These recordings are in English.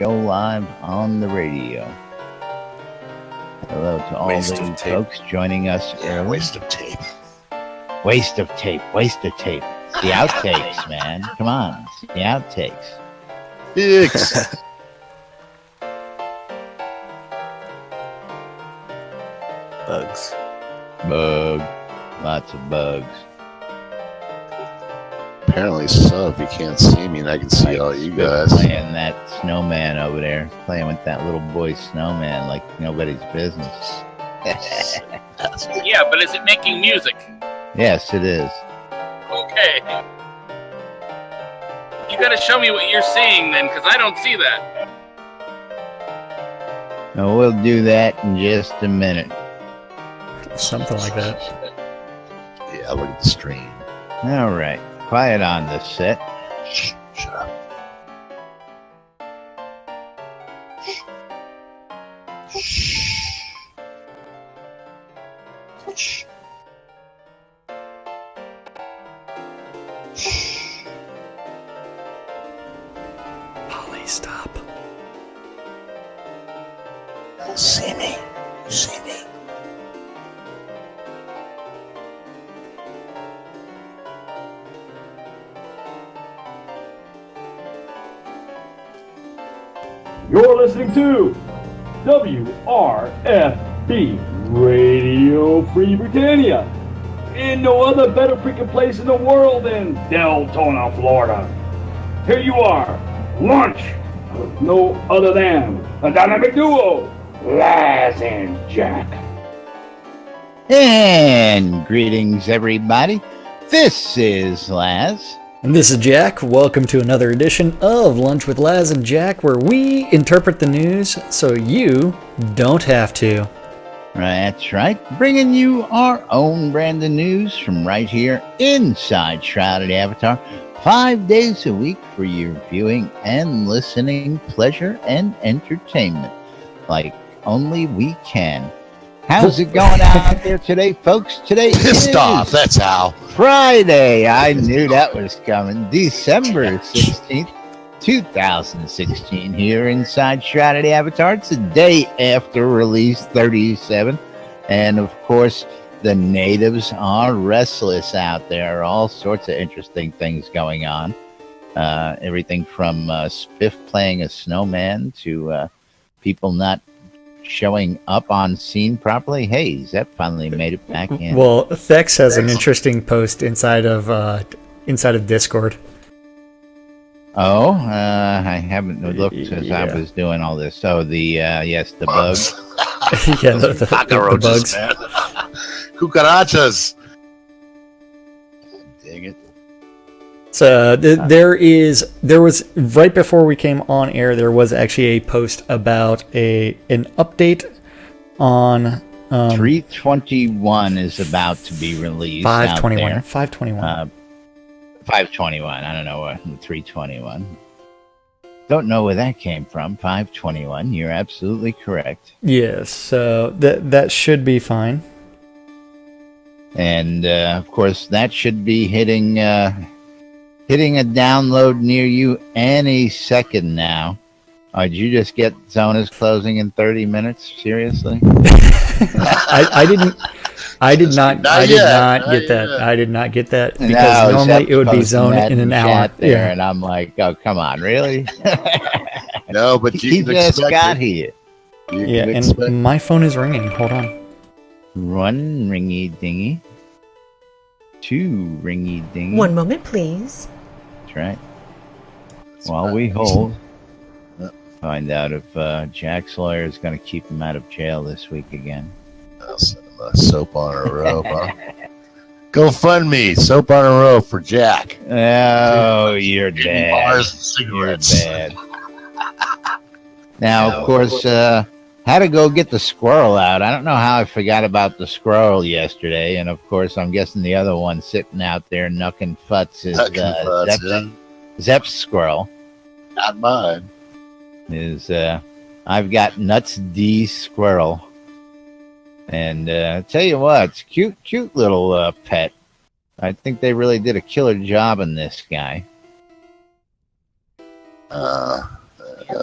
Go live on the radio. Hello to all the folks joining us early. Waste of tape. Waste of tape. Waste of tape. It's the outtakes, man. Come on. It's the outtakes. Fix. Bugs. Bug. Lots of bugs. Apparently so. If you can't see me, and I can see all you guys. Playing that snowman over there. Playing with that little boy snowman like nobody's business. Yeah, but is it making music? Yes, it is. Okay. You gotta show me what you're seeing then, because I don't see that. No, we'll do that in just a minute. Something like that. Yeah, look at the stream. All right. Quiet on the set. Shh, shut up. Shh. Shh. Shh. Polly, stop. See me. You see me. You're listening to WRFB Radio Free Britannia. In no other better freaking place in the world than Deltona, Florida. Here you are, lunch with no other than a dynamic duo, Laz and Jack. And greetings, everybody. This is Laz. And this is Jack. Welcome to another edition of Lunch with Laz and Jack, where we interpret the news so you don't have to. That's right. Bringing you our own brand of news from right here inside Shroud Avatar. 5 days a week for your viewing and listening pleasure and entertainment. Like only we can. How's it going out there today, folks? Today Pissed off, that's how. Friday. I knew that was coming. December 16th, 2016 here inside Shroud Avatar. It's the day after release 37. And, of course, the natives are restless out there. All sorts of interesting things going on. Everything from Spiff playing a snowman to people not showing up on scene properly. Hey, Zep finally made it back in. Well, Thex has an interesting post inside of Discord. Oh, I haven't looked since I was doing all this. So the the bugs. Yeah, the bugs. Man. Cucarachas. Dang it. So there was right before we came on air, there was actually a post about an update on 321 is about to be released. 521. 521. I don't know what 321. Don't know where that came from. 521. You're absolutely correct. Yes, so that should be fine. And of course, that should be hitting a download near you any second now. Did you just get Zona's closing in 30 minutes? Seriously? I did not get that because normally it would be Zona in an hour. There, and I'm like, oh, come on, really? No, but you he just got here. Yeah, and my phone is ringing. Hold on. One ringy dingy. Two ringy dingy. One moment, please. That's right. While we hold, find out if Jack's lawyer is going to keep him out of jail this week again. I'll send him a soap on a rope. Go fund me, soap on a rope for Jack. Oh, you're bad. Bars and cigarettes. You're bad. Now, of course, had to go get the squirrel out. I don't know how I forgot about the squirrel yesterday, and of course, I'm guessing the other one sitting out there knucking futz is Zep's squirrel. Not mine. I've got Nuts D squirrel, and tell you what, it's cute little pet. I think they really did a killer job on this guy.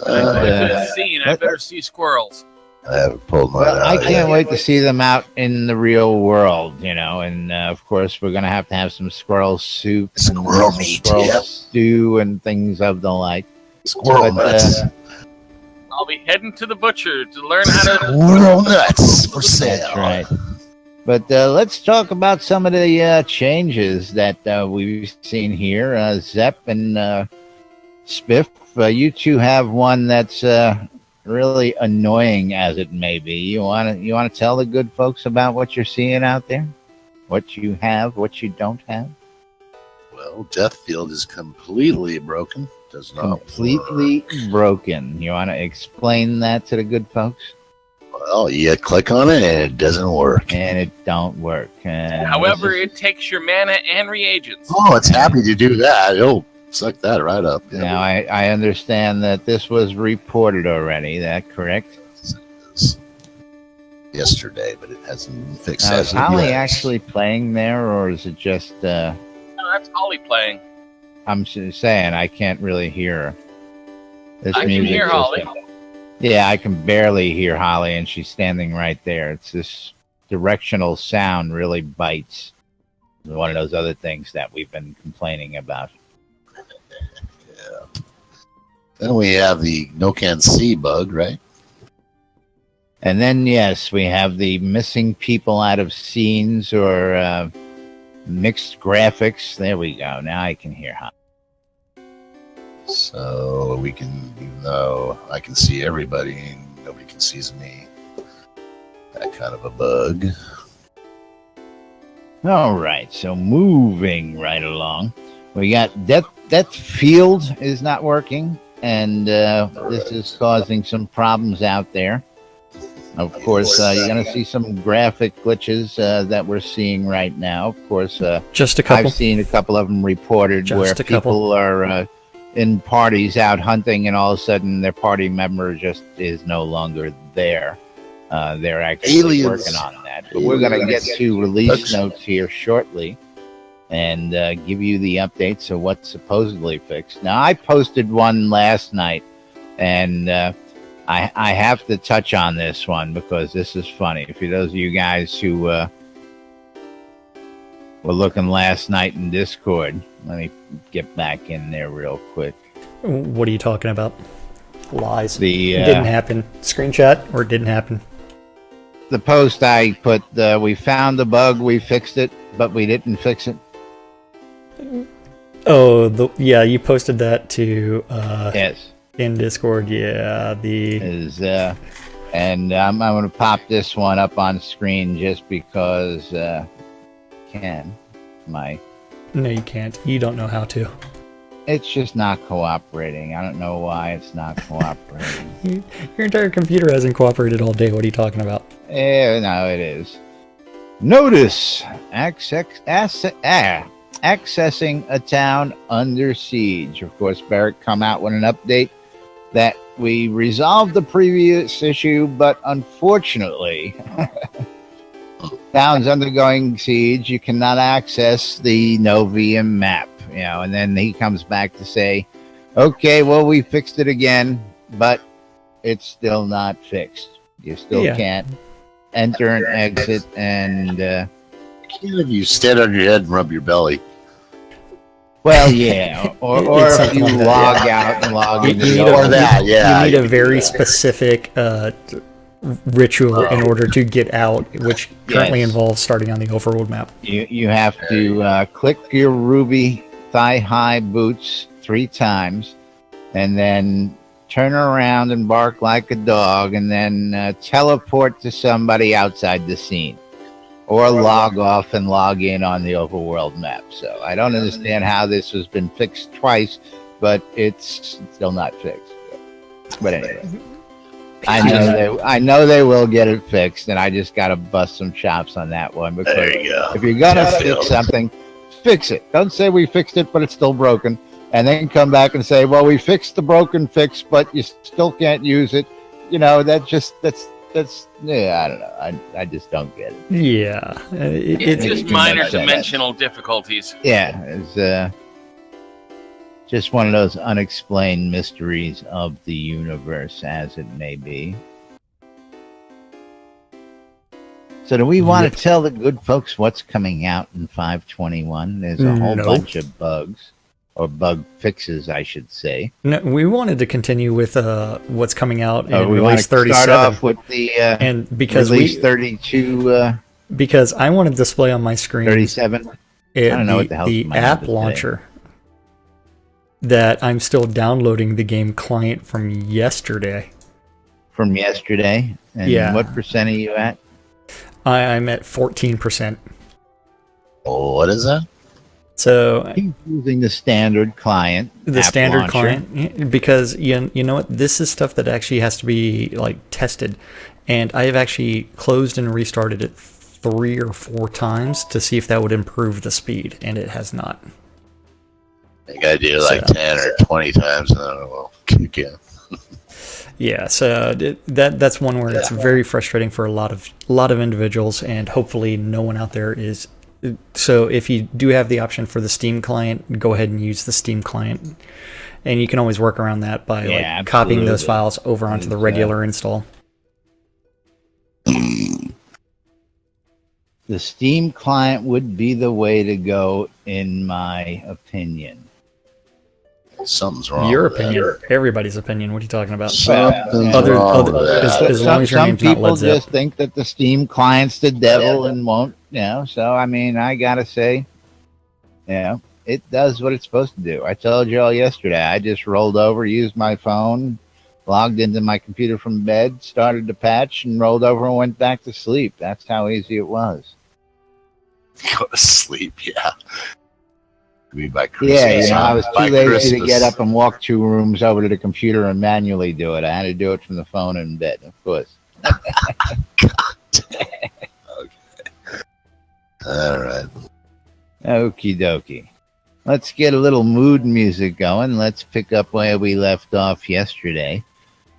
I better see squirrels. I haven't pulled mine Well, out I can't yet. wait to see them out in the real world, and of course we're going to have some squirrel soup, Squirrel and meat, squirrel yep. stew, and things of the like. Squirrel But, nuts. I'll be heading to the butcher to learn how to. Squirrel nuts for sale. That's right. But let's talk about some of the changes that we've seen here. Zepp and Spiff, you two have one that's really annoying as it may be. You want to tell the good folks about what you're seeing out there? What you have, what you don't have? Well, Deathfield is completely broken. Does not Completely broken. You want to explain that to the good folks? Well, you click on it and it doesn't work. And it don't work. However, it takes your mana and reagents. Oh, it's happy to do that. It'll suck that right up. Yeah. Now, I understand that this was reported already. Is that correct? Yesterday, but it hasn't been fixed. Now, is Holly actually playing there, or is it just... No, that's Holly playing. I'm saying I can't really hear her. I can hear Holly. Yeah, I can barely hear Holly, and she's standing right there. It's this directional sound really bites. One of those other things that we've been complaining about. Yeah. Then we have the no can see bug, right? And then, yes, we have the missing people out of scenes or mixed graphics. There we go. Now I can hear Holly. So we can, even though I can see everybody, nobody can see me. That kind of a bug. All right, so moving right along, we got Death Field is not working, and this is causing some problems out there. Of course, you're going to see some graphic glitches that we're seeing right now. Of course, just a couple. I've seen a couple of them reported Just where a couple. people are in parties out hunting, and all of a sudden their party member just is no longer there. They're actually working on that. But we're going to get to release notes here shortly and give you the updates of what's supposedly fixed. Now, I posted one last night, and I have to touch on this one because this is funny. For those of you guys who were looking last night in Discord, let me get back in there real quick. What are you talking about? Lies. The It didn't happen. Screenshot, or it didn't happen? The post I put, we found the bug, we fixed it, but we didn't fix it. Oh, yeah, you posted that to Yes. in Discord. Yeah, and I'm going to pop this one up on screen just because No, you can't. You don't know how to. It's just not cooperating. I don't know why it's not cooperating. Your entire computer hasn't cooperated all day. What are you talking about? Yeah, no, it is. Notice accessing a town under siege. Of course, Barrett come out with an update that we resolved the previous issue, but unfortunately, towns undergoing siege, you cannot access the Novium map. And then he comes back to say, okay, well, we fixed it again, but it's still not fixed. You still can't enter and exit, and can't if you stand on your head and rub your belly. Well, yeah, or if you log out and log in, you need a very specific ritual in order to get out, which currently involves starting on the overworld map. You have to click your ruby thigh-high boots 3 times, and then turn around and bark like a dog, and then teleport to somebody outside the scene, or log off and log in on the overworld map. So I don't understand how this has been fixed twice, but it's still not fixed. But anyway, I know they will get it fixed, and I just got to bust some chops on that one, because There you go. if you're gonna fix something, fix it. Don't say we fixed it, but it's still broken, and then come back and say, well, we fixed the broken fix, but you still can't use it. That's I don't know. I just don't get it. Yeah, It's just minor dimensional difficulties. Yeah, just one of those unexplained mysteries of the universe, as it may be. So do we want to tell the good folks what's coming out in 521? There's a whole bunch of bugs, or bug fixes, I should say. No, we wanted to continue with what's coming out in we release 37. Start off with the and because release 32. Because I want to display on my screen 37. I don't know what the hell's the my app number launcher that I'm still downloading the game client from yesterday. From yesterday? And Yeah. what percent are you at? I'm at 14%. Oh, what is that? So He's using the standard client. the app standard launcher. client, because you know what, this is stuff that actually has to be like tested, and I have actually closed and restarted it 3 or 4 times to see if that would improve the speed, and it has not. You gotta do like So- 10 or 20 times and then it will kick in. Yeah, so that's one where it's very frustrating for a lot of individuals, and hopefully no one out there is. So if you do have the option for the Steam client, go ahead and use the Steam client, and you can always work around that by Yeah, copying those absolutely. files over onto the regular install. The Steam client would be the way to go, in my opinion. Something's wrong. Your with that. opinion, everybody's opinion. What are you talking about? Something's Other- wrong other- with that. as long as your some name's not people Led Zepp. just think that the Steam client's the devil and won't, So, I mean, I gotta say, it does what it's supposed to do. I told you all yesterday. I just rolled over, used my phone, logged into my computer from bed, started the patch, and rolled over and went back to sleep. That's how easy it was. Go to sleep, yeah. Maybe by Christmas. Yeah, I was too By lazy to Christmas. get up and walk 2 rooms over to the computer and manually do it. I had to do it from the phone in bed, of course. All right. Okie dokie. Let's get a little mood music going. Let's pick up where we left off yesterday.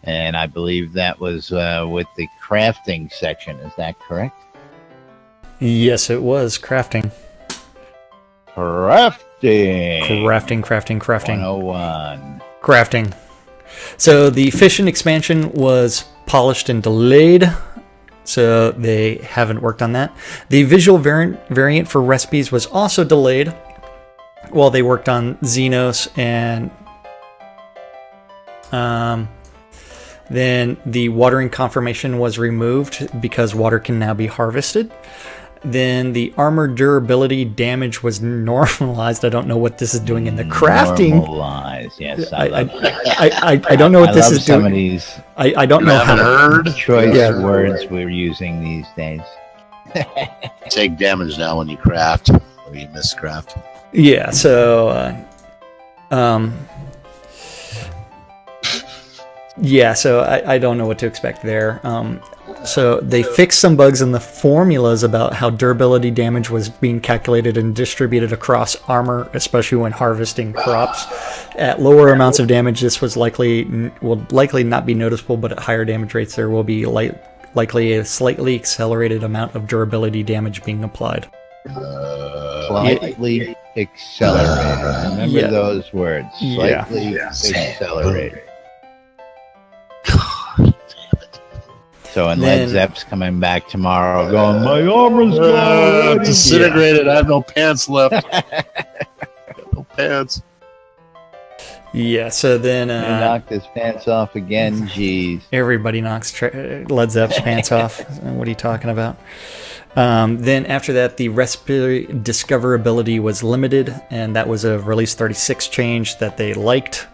And I believe that was with the crafting section. Is that correct? Yes, it was crafting. Crafting. Crafting. 101. Crafting. So the Fission expansion was polished and delayed, so they haven't worked on that. The visual variant for recipes was also delayed while they worked on Xenos, and then the watering confirmation was removed because water can now be harvested. Then the armor durability damage was normalized. I don't know what this is doing in the crafting. Normalized. Yes, I love I don't know what I this love is some doing. of these I don't know how Haven't heard? choice Yeah. words we're using these days. Take damage now when you craft or you miscraft. Yeah, so I don't know what to expect there. So they fixed some bugs in the formulas about how durability damage was being calculated and distributed across armor, especially when harvesting crops. At lower amounts of damage, this will likely not be noticeable, but at higher damage rates, there will be likely a slightly accelerated amount of durability damage being applied. Slightly accelerated. Remember Yeah. those words. Yeah. Slightly accelerated. So, and Then- Led Zepp's coming back tomorrow going, my armor's gone. Disintegrated. I have no pants left. Got no pants. Yeah, so then He knocked his pants off again. Jeez. everybody knocks Led Zepp's pants off. What are you talking about? Then after that, the recipe discoverability was limited, and that was a release 36 change that they liked.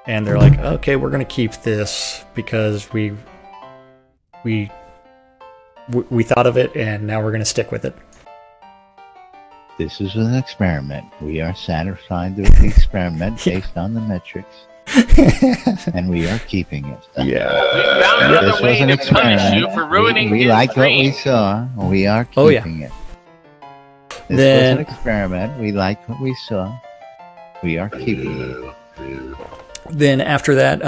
And they're like, okay, we're going to keep this because we thought of it, and now we're going to stick with it. This is an experiment. We are satisfied with the experiment based on the metrics, and we are keeping it. Yeah. We found This another was way an to punish you experiment. for ruining We his liked what we dream. saw. We are Oh, yeah. keeping it. This Then- was an experiment. We liked what we saw. We are keeping it. Then after that,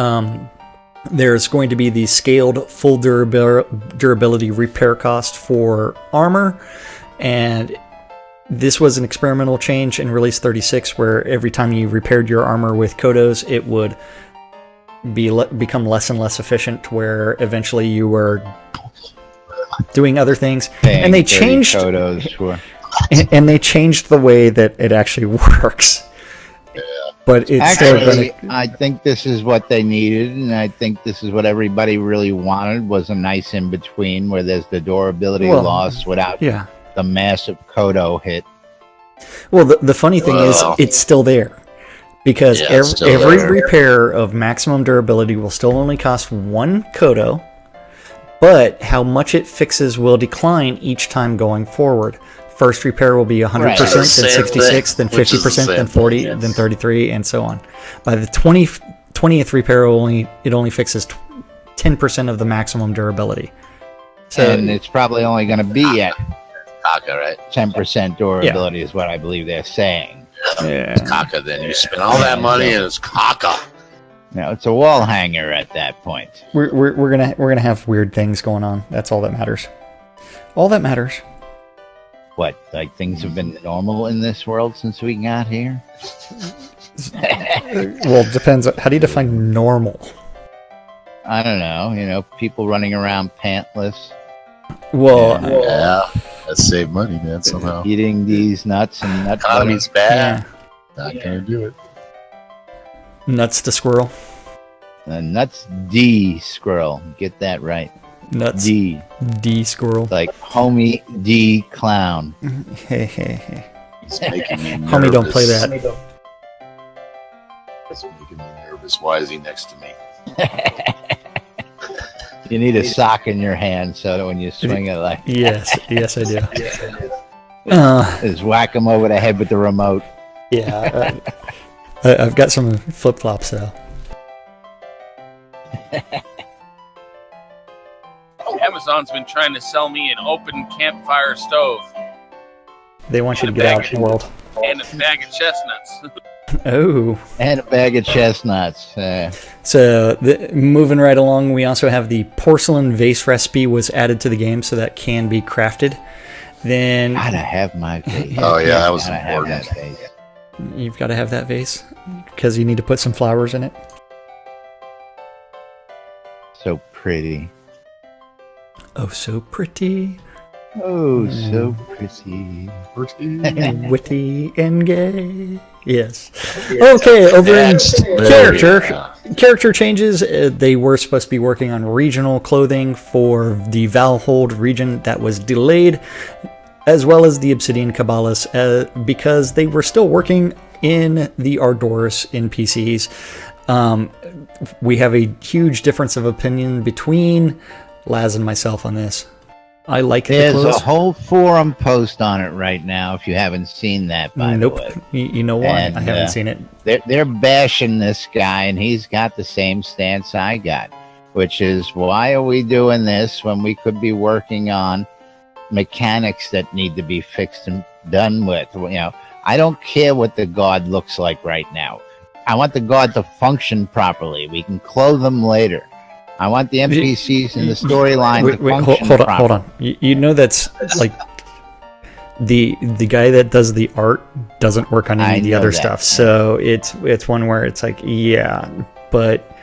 there's going to be the scaled full durability repair cost for armor, and this was an experimental change in release 36 where every time you repaired your armor with Kodos, it would become less and less efficient, where eventually you were doing other things. And they changed Kodos for... and they changed the way that it actually works. Yeah. But it's actually, I think this is what they needed, and I think this is what everybody really wanted, was a nice in-between where there's the durability loss without the massive Kodo hit. Well, the funny thing is, it's still there. Because every repair of maximum durability will still only cost 1 Kodo, but how much it fixes will decline each time going forward. First repair will be 100%, then 66, then 50%, then 40, then 33, and so on. By the 20th repair, it only fixes 10% of the maximum durability. So, and it's probably only going to be at Kaka, right? 10% durability is what I believe they're saying. Yeah. It's Kaka, then you spend all that money and it's Kaka. No, it's a wall hanger at that point. We're gonna have weird things going on. That's all that matters. All that matters. What, like things have been normal in this world since we got here? Well, it depends. How do you define normal? I don't know. People running around pantless. Well, yeah, that saved money, man. Somehow eating these nuts and nut economy's bad. Not gonna do it. Nuts to squirrel. Nuts D squirrel. Get that right. Nuts D squirrel. Like homie D clown. Hey. He's making me nervous. Homie, don't play that. That's making me nervous. Why is he next to me? You need a sock in your hand so that when you swing it like yes I do. Just whack him over the head with the remote. Yeah, I've got some flip flops though. Amazon's been trying to sell me an open campfire stove. They want you to get out in the world. And a bag of chestnuts. Oh. And a bag of chestnuts. So, moving right along, we also have the porcelain vase recipe was added to the game, so that can be crafted. Then gotta have my vase. Oh yeah, that was important. You've got to have that vase because you need to put some flowers in it. So pretty. Oh, so pretty. Oh, so pretty. And witty and gay. Yes. Okay, over in character changes. They were supposed to be working on regional clothing for the Valhold region that was delayed, as well as the Obsidian Cabbalas, because they were still working in the Ardoris NPCs. We have a huge difference of opinion between Laz and myself on this. I like the clothes. There's a whole forum post on it right now if you haven't seen that, by the way. You know why? I haven't seen it. They're bashing this guy, and he's got the same stance I got, which is, why are we doing this when we could be working on mechanics that need to be fixed and done with? I don't care what the god looks like right now. I want the god to function properly. We can clothe them later. I want the NPCs in the storyline to function properly. Hold on. You know that's like the guy that does the art doesn't work on any of the other stuff. So it's one where it's like, yeah, but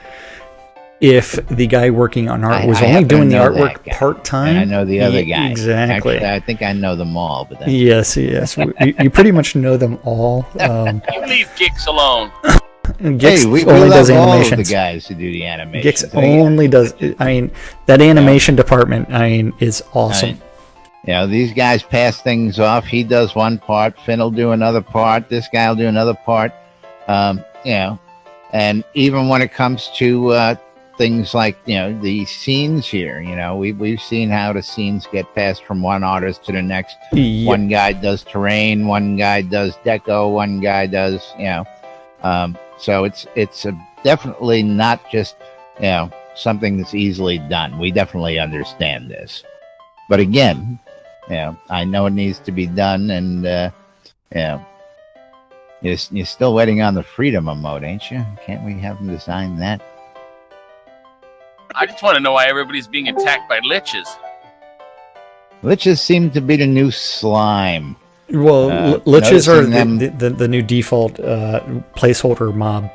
if the guy working on art was only doing the artwork part-time... I know the other guy. Exactly. Actually, I think I know them all. But yes. You pretty much know them all. You leave Geeks alone. Gix we only does love animations. All the guys who do the animations. Gix only does... that animation department, is awesome. These guys pass things off. He does one part. Finn will do another part. This guy will do another part. And even when it comes to... things like the scenes here, we've seen how the scenes get passed from one artist to the next. One guy does terrain, one guy does deco, one guy does so it's definitely not just something that's easily done. We definitely understand this, but again, I know it needs to be done, and you're still waiting on the freedom mode, ain't you? Can't we have them design that? I just want to know why everybody's being attacked by liches. Liches seem to be the new slime. Well, liches are noticing the new default placeholder mob.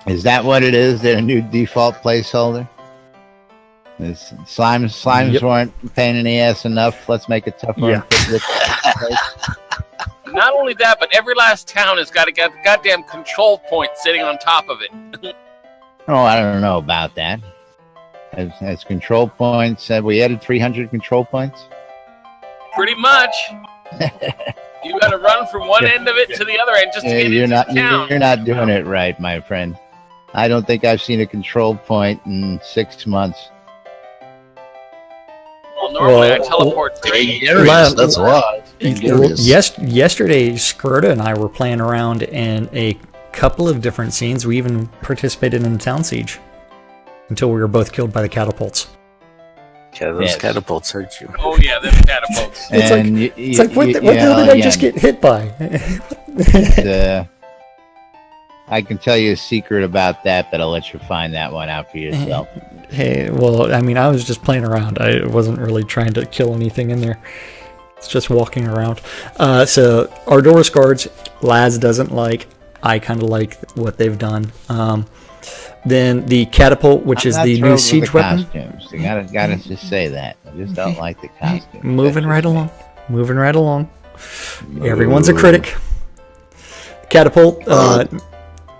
Is that what it is? They're a new default placeholder? Slimes weren't a pain in the ass enough. Let's make it tougher. Yeah. And put liches. Not only that, but every last town has got a goddamn control point sitting on top of it. Oh, I don't know about that. As control points, we added 300 control points. Pretty much. You got to run from one end of it to the other end just to get into the town. You're not doing it right, my friend. I don't think I've seen a control point in 6 months. Well, normally I teleport straight. That's why. Yesterday, Scroda and I were playing around in a couple of different scenes. We even participated in a town siege until we were both killed by the catapults. Yeah, those catapults hurt you. Oh yeah, them catapults. It's like what the hell did I just get hit by? I can tell you a secret about that, but I'll let you find that one out for yourself. Hey, well, I mean, I was just playing around. I wasn't really trying to kill anything in there. It's just walking around. So, Ardoris guards, Laz doesn't like. I kind of like what they've done. Then the catapult, which is the new siege weapon. Costumes. You gotta just say that. I just don't like the costumes. Moving right along. Everyone's a critic. Catapult.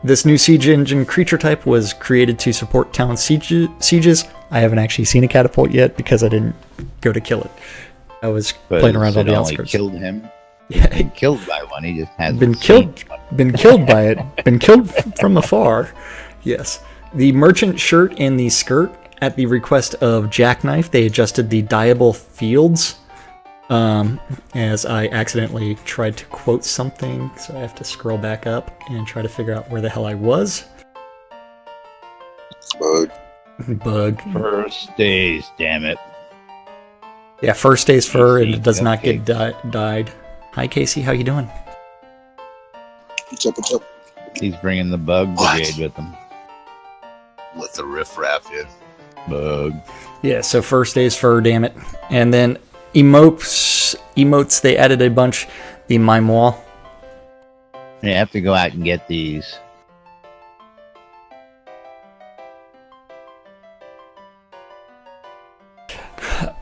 This new siege engine creature type was created to support town sieges. I haven't actually seen a catapult yet because I didn't go to kill it. I was playing around on the outskirts. Killed him. Yeah, been killed by one. He just hasn't been killed by it. Been killed from afar. Yes. The merchant shirt and the skirt, at the request of Jackknife, they adjusted the diable fields. As I accidentally tried to quote something, so I have to scroll back up and try to figure out where the hell I was. Bug. First days, damn it. Yeah, first day's fur, and it does not get dyed. Hi, Casey. How you doing? What's up? He's bringing the bug brigade with him. Let the riffraff in. Bug. Yeah, so first day's fur, damn it. And then emotes, they added a bunch. The Mimois. You have to go out and get these.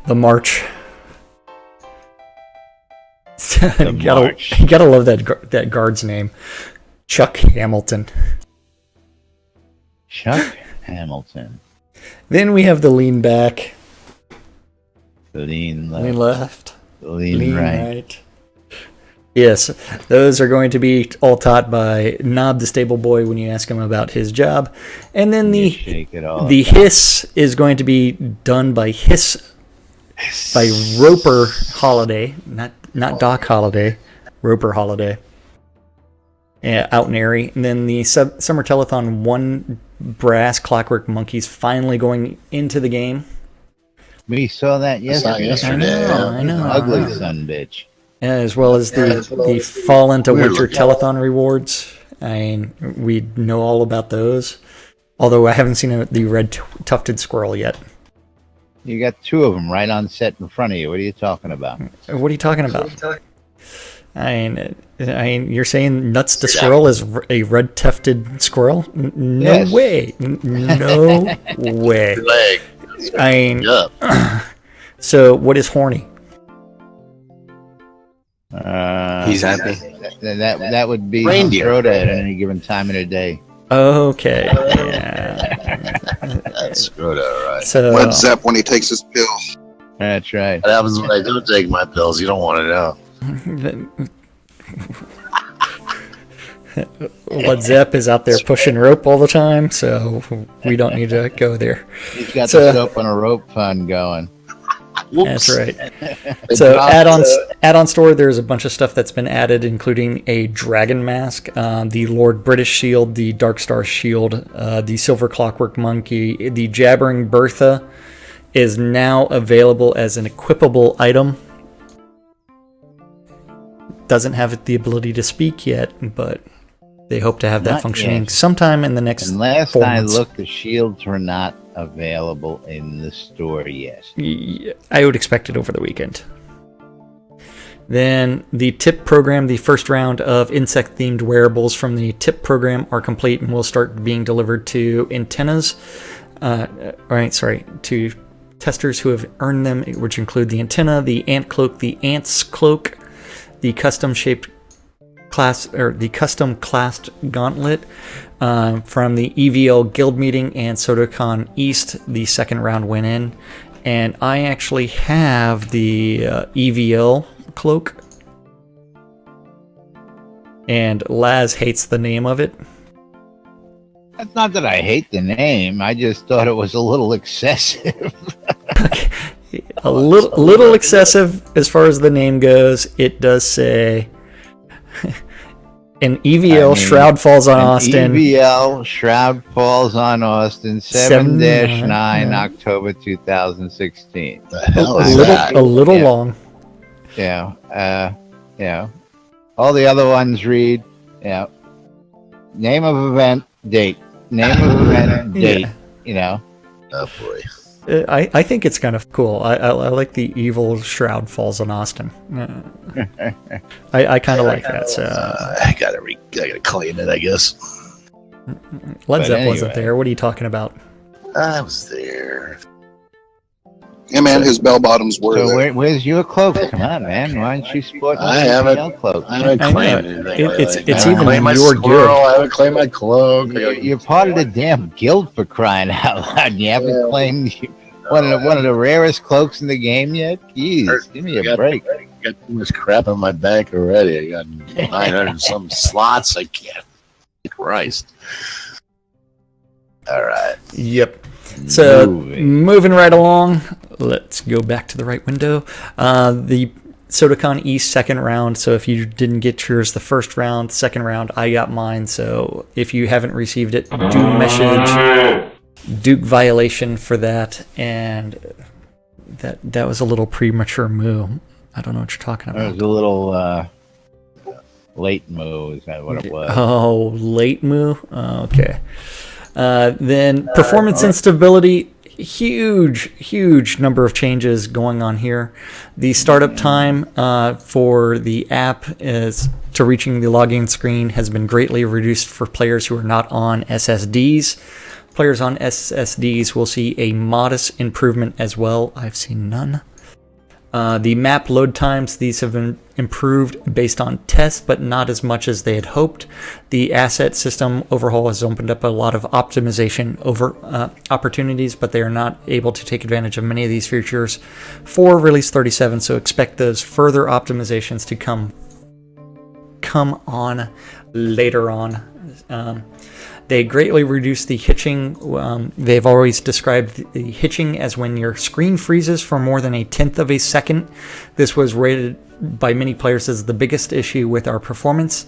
The March. March. You gotta love that guard's name. Chuck Hamilton. Chuck Hamilton. Then we have the lean back. Lean left. Lean left. Lean right. Yes, those are going to be all taught by Knob the stable boy when you ask him about his job. And then the hiss is going to be done by by Roper Holiday, not Doc Holiday, Roper Holiday. Yeah, out in Erie. And then the Summer Telethon 1 brass Clockwork Monkeys finally going into the game. We saw that yesterday. I know. Ugly son bitch. As well as the Fall into Winter Telethon rewards. I mean, we know all about those. Although I haven't seen the red tufted squirrel yet. You got 2 of them right on set in front of you. What are you talking about? What are you talking about? I mean, you're saying Nuts the squirrel is a red tufted squirrel? No Yes. way. No way. Leg. I mean, so what is horny? He's happy. That would be Reindeer. Schroeder at any given time of the day. Okay. Yeah. That's good, all right. So What's Zep when he takes his pills? That's right. What happens when I do take my pills? You don't want to know. what Zep is out there pushing rope all the time, so we don't need to go there. He's got the soap on a rope fund going. That's right. So add-on store, there's a bunch of stuff that's been added, including a dragon mask, the Lord British shield, the Dark Star shield, the Silver Clockwork Monkey, the Jabbering Bertha is now available as an equipable item. Doesn't have the ability to speak yet, but they hope to have that functioning sometime in the next 4 months. And last I looked, the shields were not available in the store yet. I would expect it over the weekend. Then the tip program, the first round of insect-themed wearables from the tip program are complete and will start being delivered to to testers who have earned them, which include the antenna, the ant cloak, the ant's cloak, the custom-shaped class or the custom-classed gauntlet from the EVL Guild meeting and SodaCon East. The second round went in, and I actually have the EVL cloak, and Laz hates the name of it. It's not that I hate the name. I just thought it was a little excessive. a little excessive as far as the name goes. It does say an EVL Shroud falls on Austin. EVL Shroud falls on Austin 7-9 October 2016. The hell is that? A little long. Yeah. All the other ones read, name of event, date. Name of event, date. Oh boy. I think it's kind of cool. I like the evil Shroud falls on Austin. I kind of like that. So I gotta claim it, I guess. Led Zepp wasn't there. What are you talking about? I was there. Yeah, man, his bell bottoms were there. Where's your cloak? Come on, man. Why aren't you sporting I a haven't cloak? I haven't claimed anything. It's even in your guild. I haven't claimed my cloak. You're part of the damn guild, for crying out loud. You haven't claimed one of the rarest cloaks in the game yet? Jeez, give me a break. I got too much crap in my bank already. I got 900 and some slots. I can't. Christ. All right. Yep. So moving right along, let's go back to the right window. The SodaCon East second round. So if you didn't get yours the first round, second round, I got mine. So if you haven't received it, do message Duke Violation for that. And that was a little premature moo. I don't know what you're talking about. It was a little late moo. Is that what it was? Oh, late moo? Okay. Then performance instability, huge number of changes going on here. The startup time for the app to reaching the login screen has been greatly reduced for players who are not on SSDs. Players on SSDs will see a modest improvement as well. I've seen none. The map load times, these have been improved based on tests, but not as much as they had hoped. The asset system overhaul has opened up a lot of optimization opportunities, but they are not able to take advantage of many of these features for release 37, so expect those further optimizations to come on later on. They greatly reduced the hitching. They've always described the hitching as when your screen freezes for more than 1/10 of a second. This was rated by many players as the biggest issue with our performance.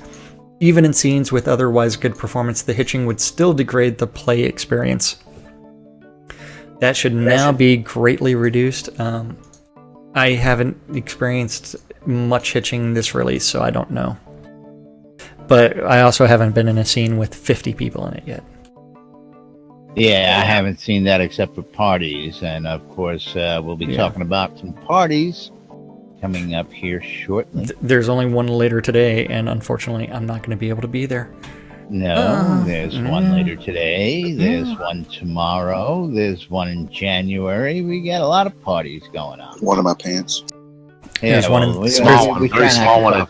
Even in scenes with otherwise good performance, the hitching would still degrade the play experience. That should now be greatly reduced. I haven't experienced much hitching this release, so I don't know. But I also haven't been in a scene with 50 people in it yet. Yeah, I haven't seen that except for parties. And, of course, we'll be talking about some parties coming up here shortly. There's only one later today, and unfortunately, I'm not going to be able to be there. No, there's one later today. There's one tomorrow. There's one in January. We got a lot of parties going on. One of my pants. Yeah, there's one very small one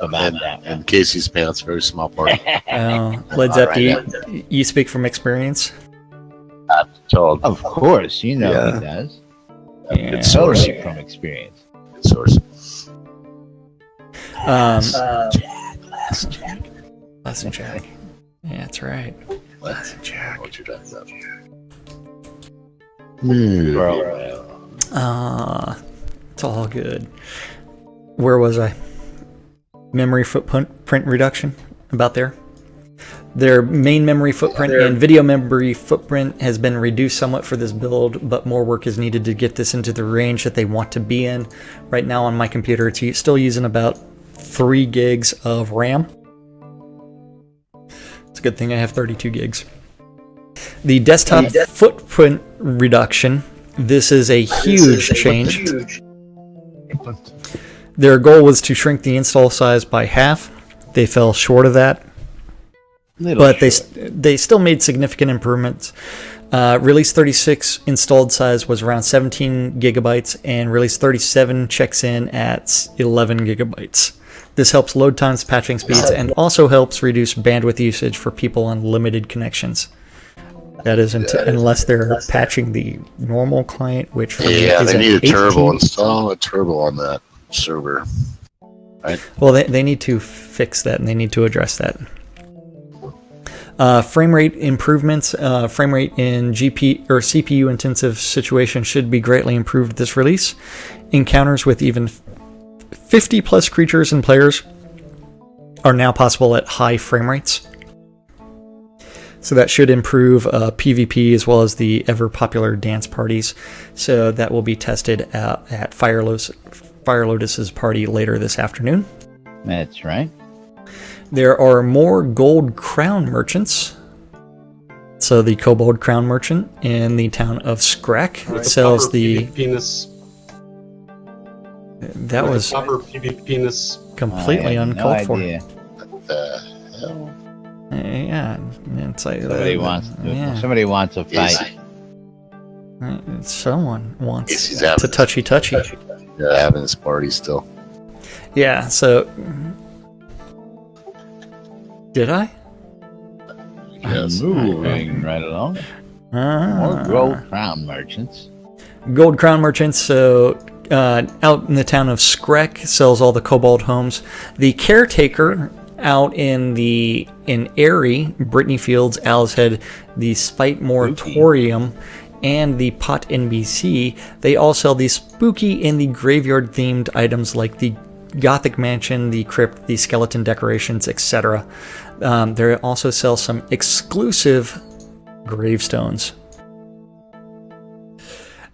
in Casey's pants, very small part. Led Zepp, you speak from experience? I'm told. Of course, he does. Good source. Totally from experience. Good source. Laz and Jack. Yeah, that's right. Laz and Jack. What you talking about? It's all good. Where was I? Memory footprint reduction. About there. Their main memory footprint and video memory footprint has been reduced somewhat for this build, but more work is needed to get this into the range that they want to be in. Right now on my computer, it's still using about 3 gigs of RAM. It's a good thing I have 32 gigs. The desktop footprint reduction. This is a huge change. Their goal was to shrink the install size by half. They fell short of that, but they still made significant improvements. Release 36 installed size was around 17 gigabytes, and Release 37 checks in at 11 gigabytes. This helps load times, patching speeds, and also helps reduce bandwidth usage for people on limited connections. That is unless they're patching the normal client, which is they need a 18. turbo. Install a turbo on that server. Right? Well, they need to fix that, and they need to address that. Frame rate improvements. Frame rate in GP or CPU intensive situations should be greatly improved this release. Encounters with even 50 plus creatures and players are now possible at high frame rates. So that should improve PvP as well as the ever popular dance parties. So that will be tested at Fire Lotus's party later this afternoon. That's right. There are more gold crown merchants. So the kobold crown merchant in the town of Skrak sells the penis. That was proper PvP penis. Completely uncalled for. What the hell? Yeah, it's like somebody wants a fight. Someone wants He's to touchy. Yeah, having this party still. Yeah. So, did I? Yes. Moving right along. More gold crown merchants. Gold crown merchants. So, out in the town of Skrak sells all the kobold homes. The caretaker out in Airy, Brittany Fields, Owl's Head, the Spite Moratorium, and the Pot NBC, they all sell the spooky and the graveyard themed items like the Gothic Mansion, the Crypt, the skeleton decorations, etc. They also sell some exclusive gravestones.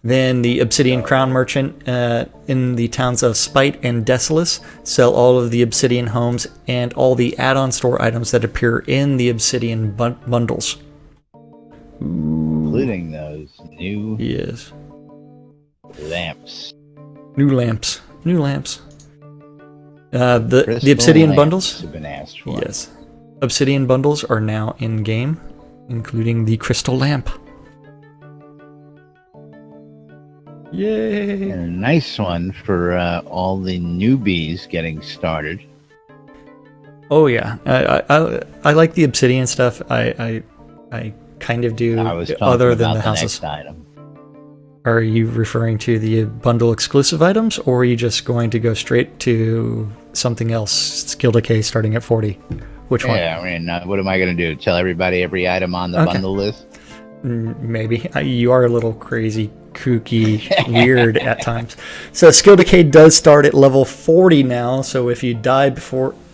Then the Obsidian Crown Merchant in the towns of Spite and Desolus sell all of the Obsidian homes and all the add-on store items that appear in the Obsidian bundles. Including those new lamps. New lamps. The Obsidian bundles have been asked for. Yes. Obsidian bundles are now in game, including the crystal lamp. Yay! And a nice one for all the newbies getting started. Oh yeah, I like the Obsidian stuff. I kind of do. I was talking other about than the houses. Next item. Are you referring to the bundle exclusive items, or are you just going to go straight to something else? Skill decay starting at 40. Which one? Yeah, I mean, what am I going to do? Tell everybody every item on the bundle list? Maybe. You are a little crazy, kooky, weird at times. So skill decay does start at level 40 now. So if you die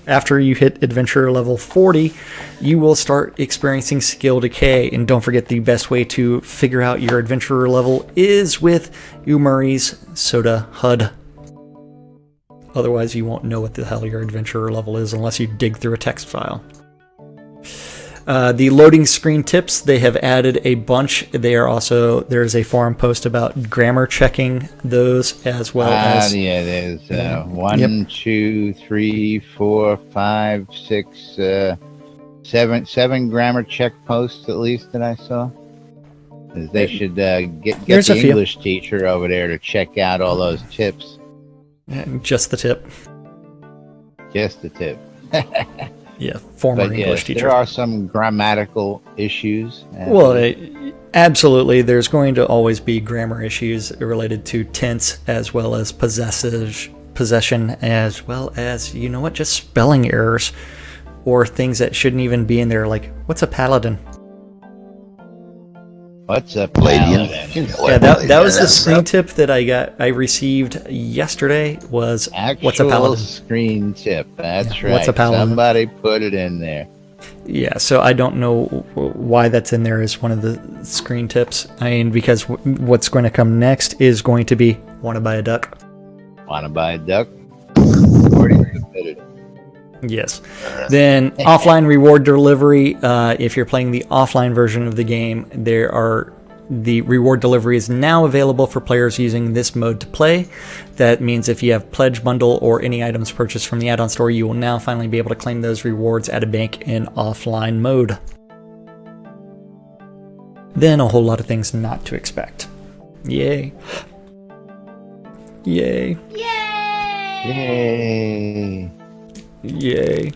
after you hit adventurer level 40, you will start experiencing skill decay. And don't forget, the best way to figure out your adventurer level is with Umari's Soda HUD. Otherwise, you won't know what the hell your adventurer level is unless you dig through a text file. The loading screen tips, they have added a bunch. There's a forum post about grammar checking those as well as... Yeah, there's 1, 2, 3, 4, 5, 6, 7 grammar check posts at least that I saw. They should get the English teacher over there to check out all those tips. Just the tip. Just the tip. Yeah, former English teacher. There are some grammatical issues. Well, absolutely. There's going to always be grammar issues related to tense as well as possession, as well as, just spelling errors or things that shouldn't even be in there. Like, what's a paladin? What's a paladin? Yeah, that was the screen tip that I received yesterday. Was what's a paladin? Screen tip. That's right. What's a paladin? Somebody put it in there. Yeah, so I don't know why that's in there as one of the screen tips. I mean, because what's going to come next is going to be "Wanna buy a duck?" Wanna buy a duck? Already submitted. Yes. Then offline reward delivery. If you're playing the offline version of the game, there are the reward delivery is now available for players using this mode to play. That means if you have Pledge Bundle or any items purchased from the add-on store, you will now finally be able to claim those rewards at a bank in offline mode. Then a whole lot of things not to expect. Yay. Yay. Yay. Yay.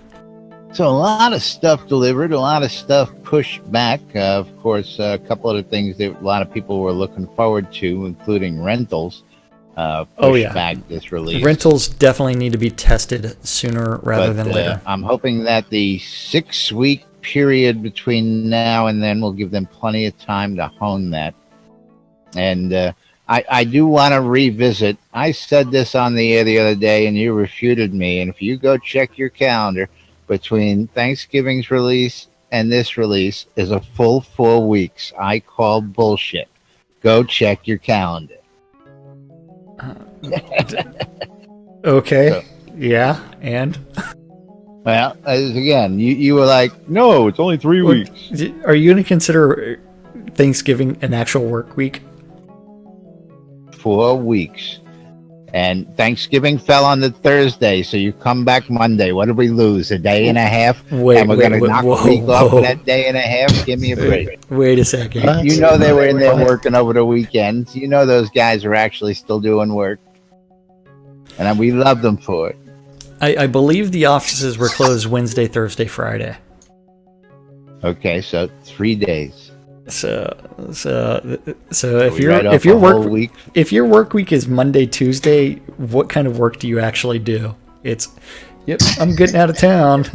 So a lot of stuff delivered, a lot of stuff pushed back. Of course, a couple of the things that a lot of people were looking forward to, including rentals, pushed back this release. Rentals definitely need to be tested sooner rather than later. I'm hoping that the 6-week period between now and then will give them plenty of time to hone that. And I do want to revisit. I said this on the air the other day, and you refuted me. And if you go check your calendar, between Thanksgiving's release and this release is a full 4 weeks. I call bullshit. Go check your calendar. Okay. So, yeah, and? Well, again, you were like, no, it's only 3 weeks. Are you going to consider Thanksgiving an actual work week? 4 weeks. And Thanksgiving fell on the Thursday, so you come back Monday. What did we lose? A day and a half? And we're going to knock a week off of that day and a half? Give me a break. Wait a second. You know they were in there working over the weekends. You know those guys are actually still doing work. And we love them for it. I believe the offices were closed Wednesday, Thursday, Friday. Okay, so 3 days. So if your work week is Monday, Tuesday, what kind of work do you actually do? It's, yep, I'm getting out of town.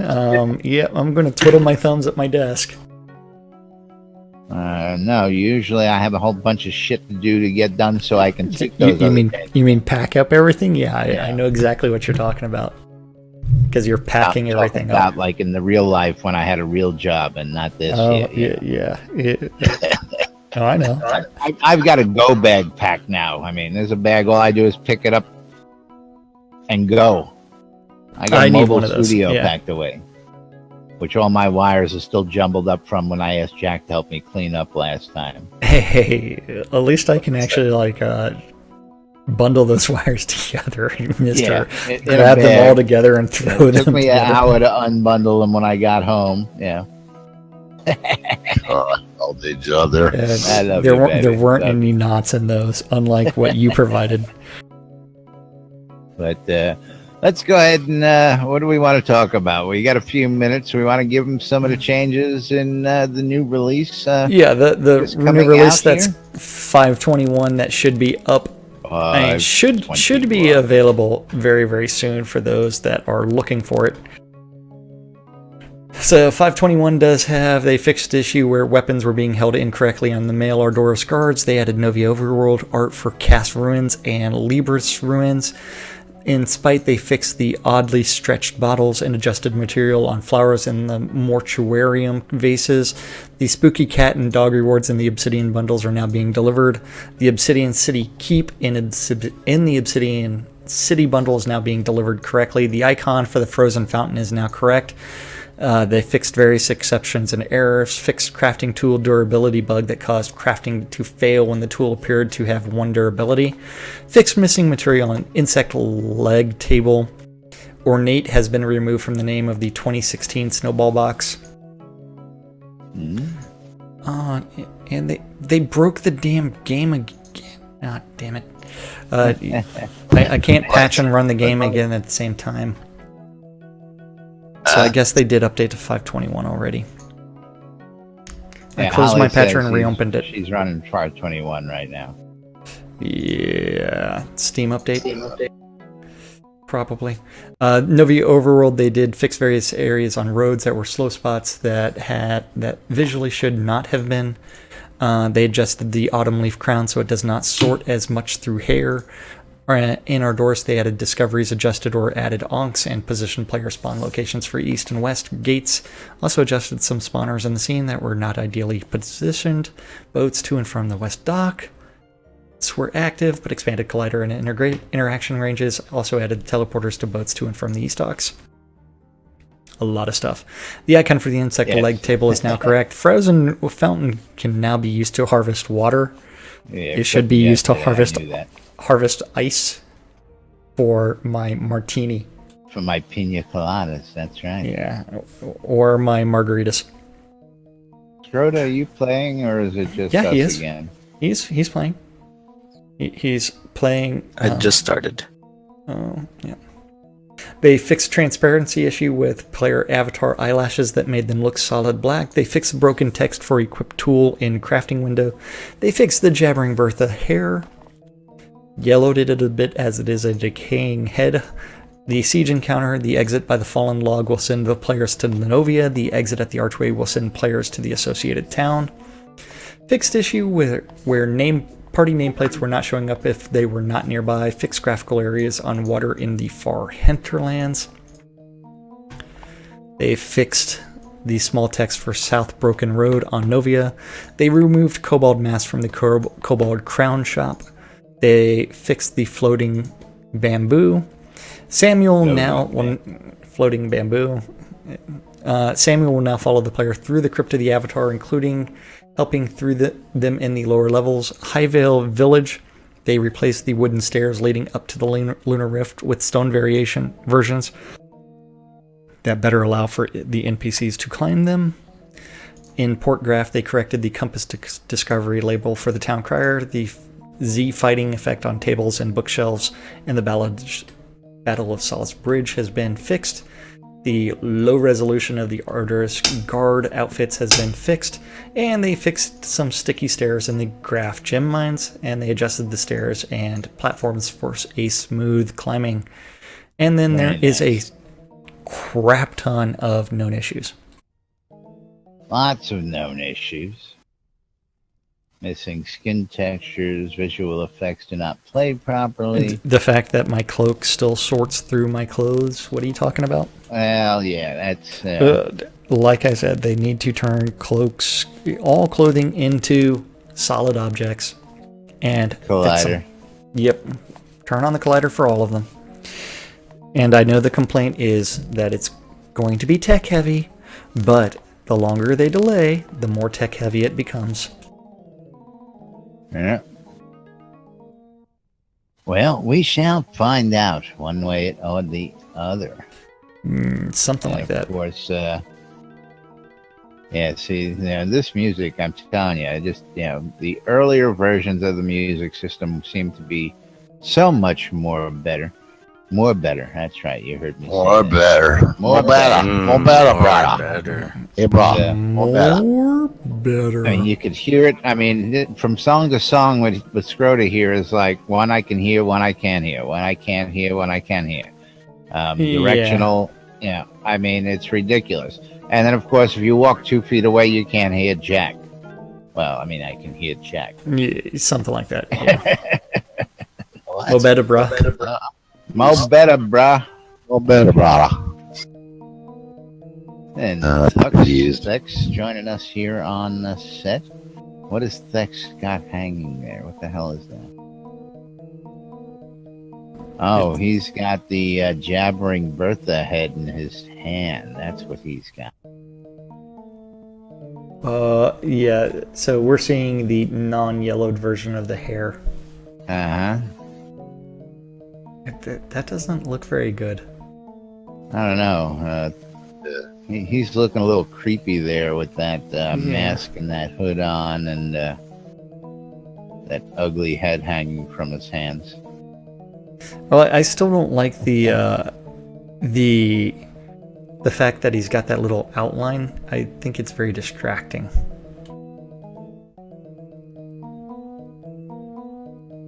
Yep, I'm going to twiddle my thumbs at my desk. No, usually I have a whole bunch of shit to do to get done so I can take those. You mean pack up everything? Yeah, I know exactly what you're talking about. Because you're packing everything up. Like in the real life when I had a real job and not this. Yeah. Oh, I know. I've got a go bag packed now. I mean, there's a bag. All I do is pick it up and go. I got a mobile studio packed away, which all my wires are still jumbled up from when I asked Jack to help me clean up last time. Hey, at least I can actually bundle those wires together, mister. Grab them all together and throw them. It took me an hour to unbundle them when I got home. Yeah. All day job there. There weren't any knots in those, unlike what you provided. But let's go ahead and what do we want to talk about? We got a few minutes. We want to give them some of the changes in the new release. The new release that's 521 that should be up. Should be available very, very soon for those that are looking for it. So 521 does have a fixed issue where weapons were being held incorrectly on the male Ardoros guards. They added Novi Overworld art for Cast Ruins and Libris Ruins. In Spite, they fixed the oddly stretched bottles and adjusted material on flowers in the mortuarium vases. The spooky cat and dog rewards in the Obsidian bundles are now being delivered. The Obsidian City Keep in the Obsidian City bundle is now being delivered correctly. The icon for the frozen fountain is now correct. They fixed various exceptions and errors, fixed crafting tool durability bug that caused crafting to fail when the tool appeared to have 1 durability, fixed missing material on insect leg table. Ornate has been removed from the name of the 2016 Snowball box. And they broke the damn game again. Ah, damn it. I can't patch and run the game again at the same time. So I guess they did update to 521 already. I closed my patcher and reopened it. She's running 521 right now. Yeah. Steam update? Probably. Novi Overworld, they did fix various areas on roads that were slow spots that visually should not have been. They adjusted the autumn leaf crown so it does not sort as much through hair. In Ardoros, they added discoveries, adjusted or added onks, and positioned player spawn locations for east and west gates. Also adjusted some spawners in the scene that were not ideally positioned. Boats to and from the west dock were active, but expanded collider and interaction ranges. Also added teleporters to boats to and from the east docks. a lot of stuff. The icon for the insect leg table is now correct. Frozen fountain can now be used to harvest water. Yeah, it should be used to harvest ice for my martini. For my pina coladas, that's right. Yeah, or my margaritas. Shroud, are you playing, or is it just us he is. again? He's playing. He's playing. I just started. Oh, yeah. They fixed transparency issue with player avatar eyelashes that made them look solid black. They fixed broken text for equip tool in crafting window. They fixed the jabbering Bertha hair. Yellowed it a bit as it is a decaying head. The siege encounter, the exit by the fallen log will send the players to Lenovia. The exit at the archway will send players to the associated town. Fixed issue where party nameplates were not showing up if they were not nearby. Fixed graphical areas on water in the far hinterlands. They fixed the small text for South Broken Road on Novia. They removed Kobold Mask from the Kobold Crown Shop. They fixed the floating bamboo. Floating bamboo. Samuel will now follow the player through the crypt of the Avatar, including helping through them in the lower levels. Highvale Village, they replaced the wooden stairs leading up to the Lunar Rift with stone versions that better allow for the NPCs to climb them. In Port Graph, they corrected the Compass Discovery label for the Town Crier, the Z fighting effect on tables and bookshelves, and the Battle of Solace Bridge has been fixed. The low resolution of the Arduous Guard outfits has been fixed, and they fixed some sticky stairs in the Graph gem mines, and they adjusted the stairs and platforms for a smooth climbing. And then there is a crap ton of known issues. Lots of known issues. Missing skin textures, visual effects do not play properly. The fact that my cloak still sorts through my clothes. What are you talking about? Well, yeah, that's... like I said, they need to turn all clothing into solid objects. And Collider. Yep. Turn on the collider for all of them. And I know the complaint is that it's going to be tech heavy, but the longer they delay, the more tech heavy it becomes. Yeah. Well, we shall find out one way or the other. Something like that. Of course, see, this music, I'm telling you, the earlier versions of the music system seem to be so much better. More better. That's right. You heard me. More say better. That. More better. More better. Hey, bro. More better. I mean, you could hear it. I mean, from song to song, with Scrota here is like one I can hear, one I can't hear, one I can't hear, one I can hear. Directional. Yeah. I mean, it's ridiculous. And then, of course, if you walk 2 feet away, you can't hear Jack. Well, I mean, I can hear Jack. Yeah, something like that. Yeah. Mo better, bruh. Mo better, bruh. Mo better, brother. And Thex joining us here on the set. What has Thex got hanging there? What the hell is that? Oh, he's got the jabbering Bertha head in his hand. That's what he's got. Yeah, so we're seeing the non-yellowed version of the hair. Uh-huh. That doesn't look very good. I don't know. He's looking a little creepy there with that mask and that hood on and that ugly head hanging from his hands. Well, I still don't like the fact that he's got that little outline. I think it's very distracting.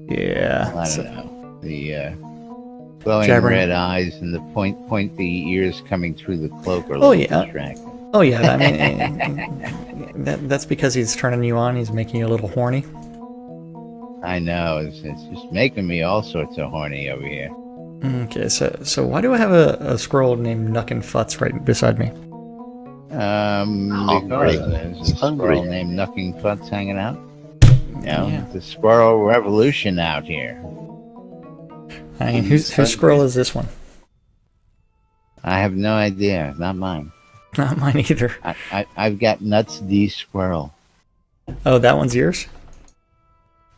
Yeah. I don't know. The glowing red eyes and the pointy ears coming through the cloak are a little distracting. Oh yeah, I mean that's because he's turning you on. He's making you a little horny. I know. It's just making me all sorts of horny over here. Okay, so why do I have a squirrel named Nuck and Futz right beside me? Because there's a squirrel named Nucking Futz hanging out. It's a squirrel revolution out here. I mean, whose squirrel is this one? I have no idea. Not mine. Not mine either. I've got Nuts D Squirrel. Oh, that one's yours?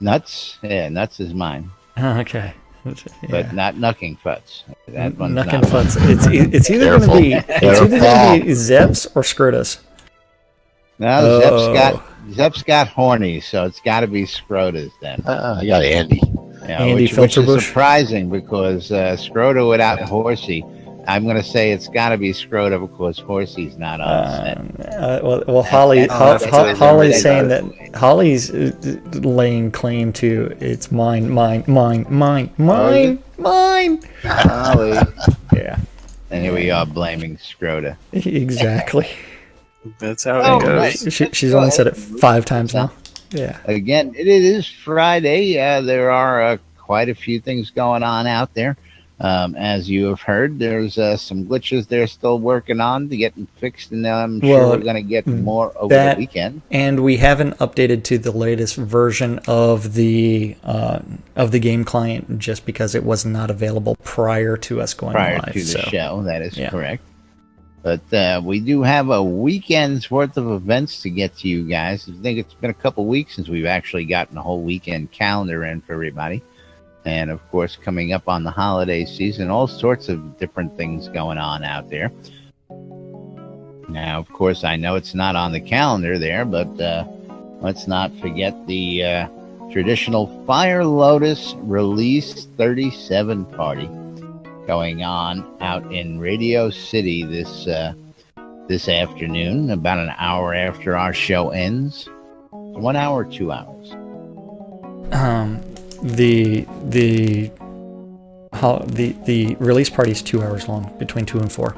Nuts? Yeah, Nuts is mine. Oh, okay. Yeah. But not Knucking Futz. That one's Knucking not Futz. mine. It's either going to be Zeps or Scrotus. No, Zep's got horny, so it's got to be Scrotus then. I got Andy. Yeah, Andy which is Filterbush. surprising because Scrota without Horsey, I'm going to say it's got to be Scrota because Horsey's not on set. Well, Holly's saying that Holly's laying claim to it's mine. Holly. Yeah. And here we are blaming Scrota. Exactly. That's how it goes. She's only said it 5 times now. Yeah. Again, it is Friday. There are quite a few things going on out there. As you have heard, there's some glitches they're still working on to get fixed, and I'm sure we're going to get more over the weekend. And we haven't updated to the latest version of the game client just because it was not available prior to us going live. Prior to the show, that is correct. But we do have a weekend's worth of events to get to you guys. I think it's been a couple weeks since we've actually gotten a whole weekend calendar in for everybody. And, of course, coming up on the holiday season, all sorts of different things going on out there. Now, of course, I know it's not on the calendar there, but let's not forget the traditional Fire Lotus Release 37 party going on out in Radio City this afternoon, about an hour after our show ends. 1 hour, 2 hours. The release party is 2 hours long, between 2 and 4.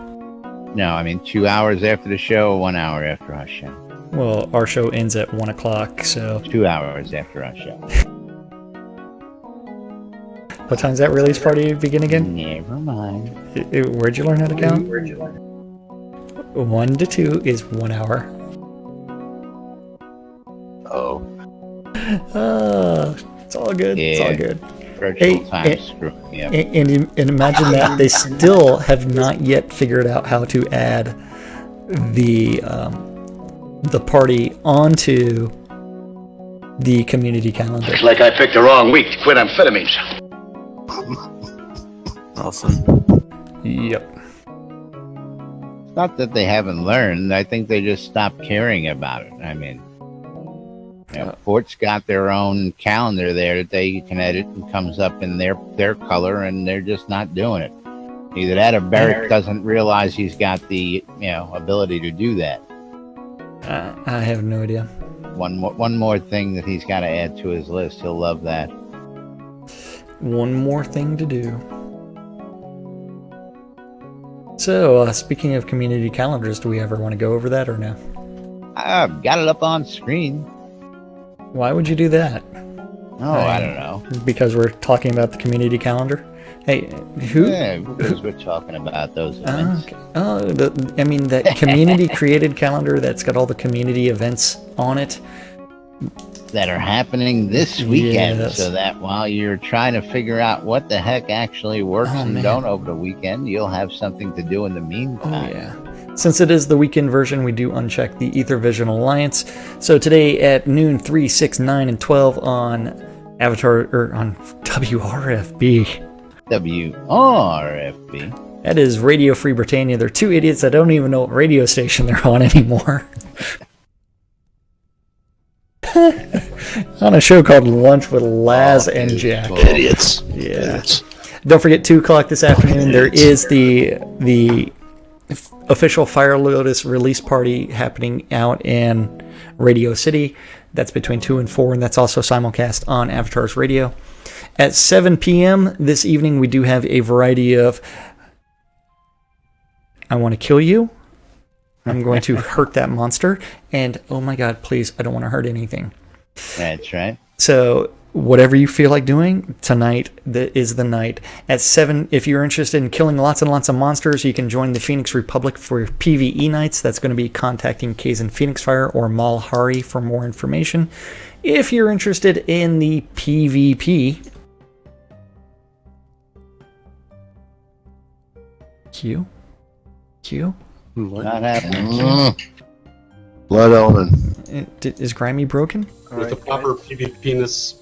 No, I mean 2 hours after the show, 1 hour after our show. Well, our show ends at 1 o'clock, so 2 hours after our show. What time's that release party begin again? Never mind. Where'd you learn how to count? 1 to 2 is 1 hour. It's all good. Yeah. It's all good. Virtual time screwed me up. And imagine that they still have not yet figured out how to add the party onto the community calendar. Looks like I picked the wrong week to quit amphetamines. Awesome. Yep. It's not that they haven't learned. I think they just stopped caring about it. I mean, Port's got their own calendar there that they can edit and comes up in their color, and they're just not doing it. Either that or Barrett doesn't realize he's got the ability to do that. I have no idea. One more thing that he's got to add to his list. He'll love that. One more thing to do. So, speaking of community calendars, do we ever want to go over that or no? I've got it up on screen. Why would you do that? Oh, I don't know. Because we're talking about the community calendar? Hey, who? Yeah, because we're talking about those events. Okay. That community-created calendar that's got all the community events on it. That are happening this weekend, Yes. so that while you're trying to figure out what the heck actually works don't over the weekend, you'll have something to do in the meantime. Oh, yeah. Since it is the weekend version, we do uncheck the Ethervision Alliance. So today at noon, 3, 6, 9, and 12 on Avatar, or on WRFB. WRFB. That is Radio Free Britannia. They're two idiots that don't even know what radio station they're on anymore. On a show called Lunch with Laz and Jack. Idiots. Yeah. Idiots. Don't forget 2 o'clock this afternoon. There is the official Fire Lotus release party happening out in Radio City. That's between 2 and 4, and that's also simulcast on Avatar's Radio. At 7 p.m. this evening, we do have a variety of I Want to Kill You. I'm going to hurt that monster. And, oh my god, please, I don't want to hurt anything. That's right. So, whatever you feel like doing, tonight is the night. At 7, if you're interested in killing lots and lots of monsters, you can join the Phoenix Republic for PvE nights. That's going to be contacting Kazan Phoenix Fire or Malhari for more information. If you're interested in the PvP... Q? Q? Not happening. Blood Omen. Is Grimy broken? With the proper PvP penis.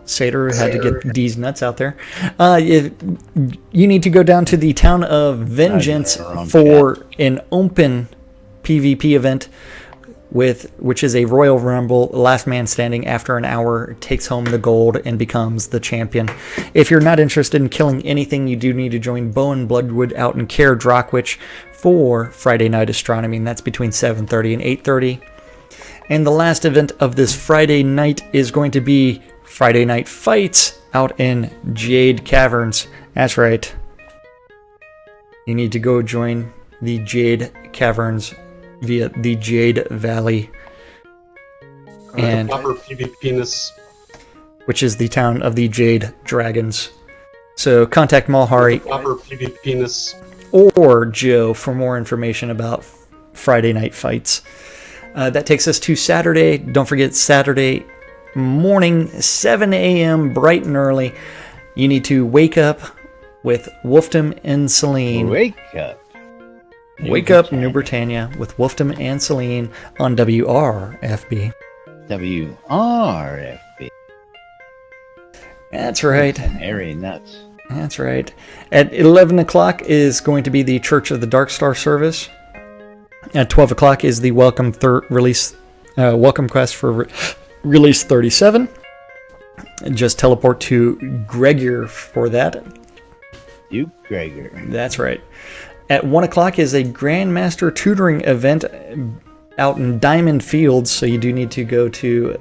Satyr had to get D's nuts out there. You need to go down to the town of Vengeance for an open PvP event, which is a Royal Rumble. Last man standing after an hour takes home the gold and becomes the champion. If you're not interested in killing anything, you do need to join Bowen Bloodwood out in Caer Drockwich for Friday Night Astronomy, and that's between 7:30 and 8:30. And the last event of this Friday night is going to be Friday Night Fights out in Jade Caverns. That's right. You need to go join the Jade Caverns via the Jade Valley, and proper PvP penis, which is the town of the Jade Dragons. So contact Malhari proper PvP penis or Joe for more information about Friday Night Fights. That takes us to Saturday. Don't forget Saturday morning, 7 a.m., bright and early. You need to wake up with Wolfdom and Celine. Wake up. Wake up, New Britannia, with Wolfdom and Celine on WRFB. WRFB. That's right. Hairy nuts. That's right. At 11 o'clock is going to be the Church of the Dark Star service. At 12 o'clock is the welcome quest for release 37. Just teleport to Gregor for that. You, Gregor. That's right. At 1 o'clock is a Grandmaster tutoring event out in Diamond Fields, so you do need to go to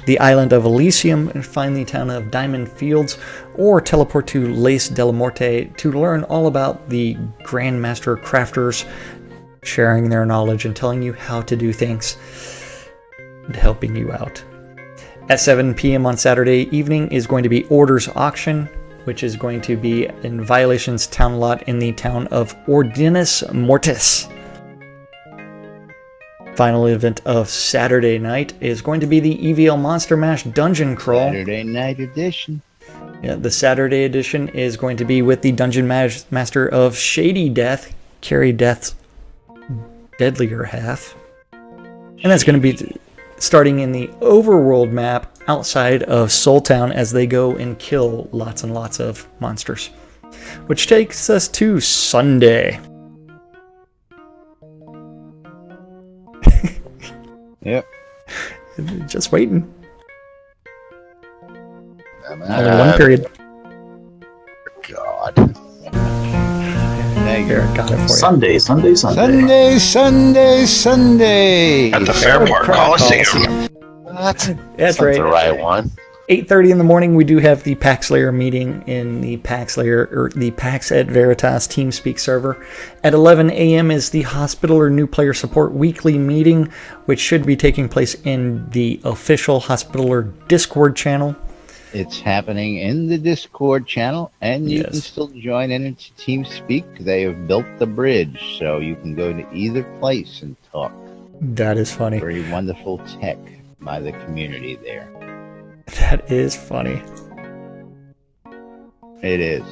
the island of Elysium and find the town of Diamond Fields, or teleport to Lace Del Morte to learn all about the Grandmaster crafters, sharing their knowledge and telling you how to do things and helping you out. At 7 p.m. on Saturday evening is going to be Orders Auction, which is going to be in Violations Town Lot in the town of Ordinus Mortis. Final event of Saturday night is going to be the EVL Monster Mash Dungeon Crawl. Saturday night edition. Yeah, the Saturday edition is going to be with the Dungeon Master of Shady Death, Carry Death's deadlier half. And that's going to be starting in the overworld map outside of Soul Town as they go and kill lots and lots of monsters. Which takes us to Sunday. Yep. Just waiting. Only one period. God. Garriott got it for you. Sunday. At the Fairport Coliseum. What? That's right. The right one. 8:30 in the morning, we do have the PAX Slayer meeting in the PAX Slayer, or the PAX et Veritas TeamSpeak server. At 11 a.m. is the Hospitaller New Player Support weekly meeting, which should be taking place in the official Hospitaller Discord channel. It's happening in the Discord channel, and you can still join in into TeamSpeak. They have built the bridge, so you can go to either place and talk. That is funny. Very wonderful tech by the community there. That is funny. It is.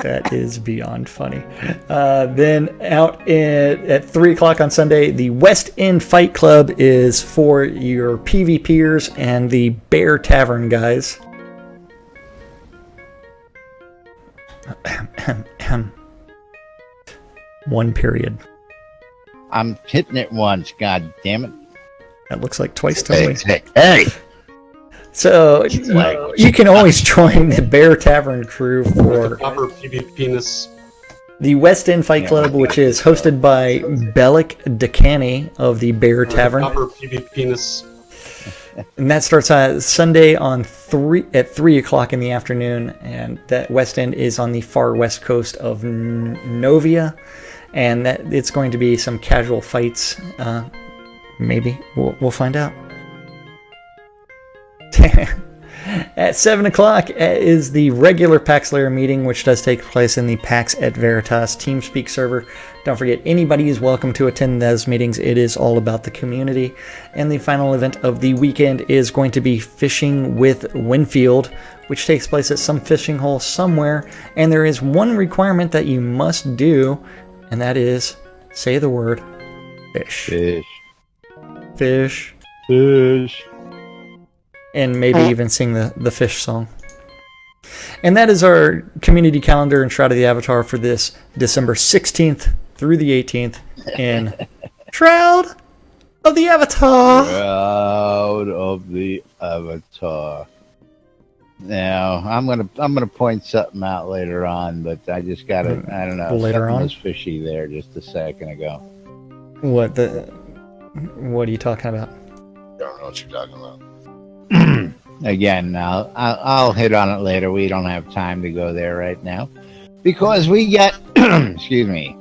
That is beyond funny. Then out at 3 o'clock on Sunday, the West End Fight Club is for your PvPers and the Bear Tavern guys. One period. I'm hitting it once, god damn it. That looks like twice to me. Hey! So you can always join the Bear Tavern crew for proper PvP penis. the West End Fight Club, which is hosted by Bellic Decani of the Bear Tavern. Proper PvP penis. And that starts Sunday at 3 o'clock in the afternoon, and that West End is on the far west coast of Novia, and that it's going to be some casual fights. Maybe we'll find out. At 7 o'clock is the regular PAX Slayer meeting, which does take place in the PAX et Veritas TeamSpeak server. Don't forget, anybody is welcome to attend those meetings. It is all about the community. And the final event of the weekend is going to be Fishing with Winfield, which takes place at some fishing hole somewhere. And there is one requirement that you must do and that is, say the word, fish. Fish. Fish. Fish. And maybe even sing the fish song. And that is our community calendar and Shroud of the Avatar for this December 16th through the 18th in Shroud of the Avatar. Shroud of the Avatar. Now I'm gonna point something out later on, but I just gotta I don't know. Later something on? was fishy there just a second ago. What are you talking about? I don't know what you're talking about. Again, I'll hit on it later. We don't have time to go there right now because we got excuse me,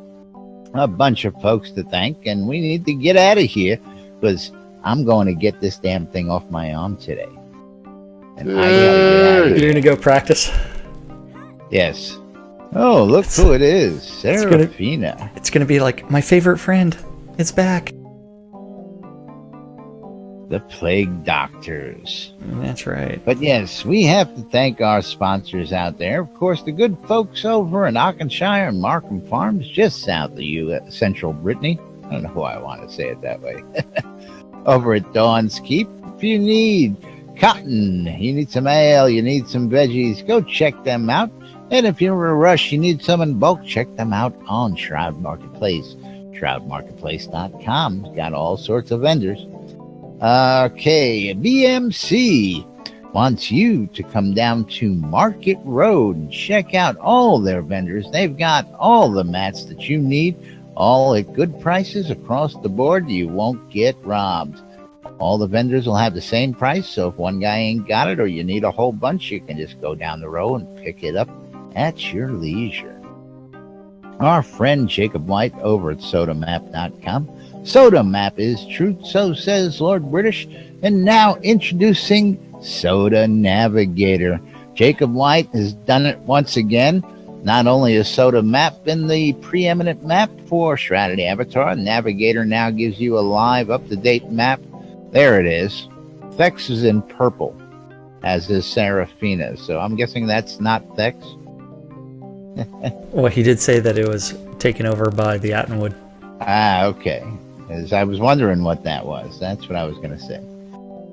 a bunch of folks to thank, and we need to get out of here because I'm going to get this damn thing off my arm today. And I gotta get out of You're here. gonna go practice? Yes. Oh, look who it is, Serafina. It's gonna be like my favorite friend. It's back. The Plague Doctors. That's right. But yes, we have to thank our sponsors out there. Of course, the good folks over in Auchenshire and Markham Farms, just south of Central Brittany. I don't know why I want to say it that way. Over at Dawn's Keep, if you need cotton, you need some ale, you need some veggies, go check them out. And if you're in a rush, you need some in bulk, check them out on Shroud Marketplace. ShroudMarketplace.com. Got all sorts of vendors. Okay, BMC wants you to come down to Market Road and check out all their vendors. They've got all the mats that you need, all at good prices across the board. You won't get robbed. All the vendors will have the same price, so if one guy ain't got it or you need a whole bunch, you can just go down the row and pick it up at your leisure. Our friend Jacob White over at SodaMap.com. SodaMap is truth, so says Lord British. And now introducing Soda Navigator. Jacob White has done it once again. Not only is Soda Map been the preeminent map for Shroud of the Avatar, Navigator now gives you a live, up-to-date map. There it is. Thex is in purple, as is Serafina. So I'm guessing that's not Thex. Well, he did say that it was taken over by the Attenwood. Ah, okay. As I was wondering what that was. That's what I was going to say.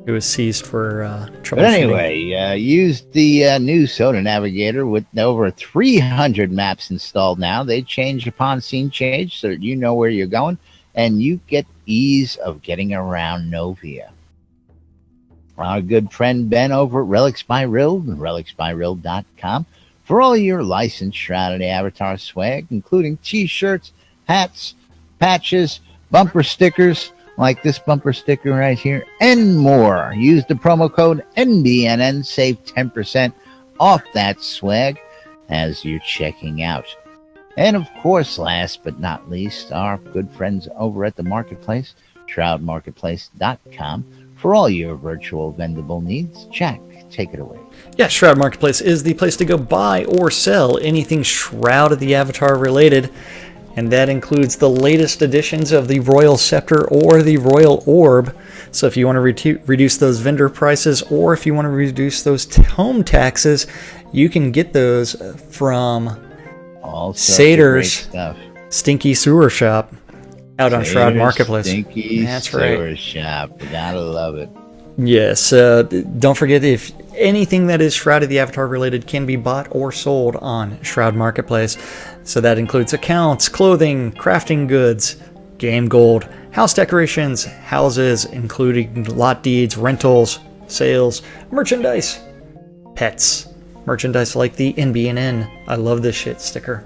It was seized for troubleshooting. But anyway, use the new Soda Navigator with over 300 maps installed now. They change upon scene change so that you know where you're going, and you get ease of getting around Novia. Our good friend Ben over at Relics by Rild and relicsbyrild.com for all your licensed Shroud of the Avatar swag, including t-shirts, hats, patches, bumper stickers, like this bumper sticker right here, and more. Use the promo code NBNN, save 10% off that swag as you're checking out. And of course, last but not least, our good friends over at the Marketplace, shroudmarketplace.com, for all your virtual vendable needs. Jack, take it away. Yeah, Shroud Marketplace is the place to go buy or sell anything Shroud of the Avatar related. And that includes the latest editions of the Royal Scepter or the Royal Orb. So if you want to reduce those vendor prices, or if you want to reduce those home taxes, you can get those from Sater's Stinky Sewer Shop out on Shroud Marketplace. Stinky That's Sewer right. Shop. Gotta love it. Yes, don't forget, if anything that is Shroud of the Avatar related can be bought or sold on Shroud Marketplace. So that includes accounts, clothing, crafting goods, game gold, house decorations, houses, including lot deeds, rentals, sales, merchandise, pets, merchandise like the NBNN. I love this shit sticker.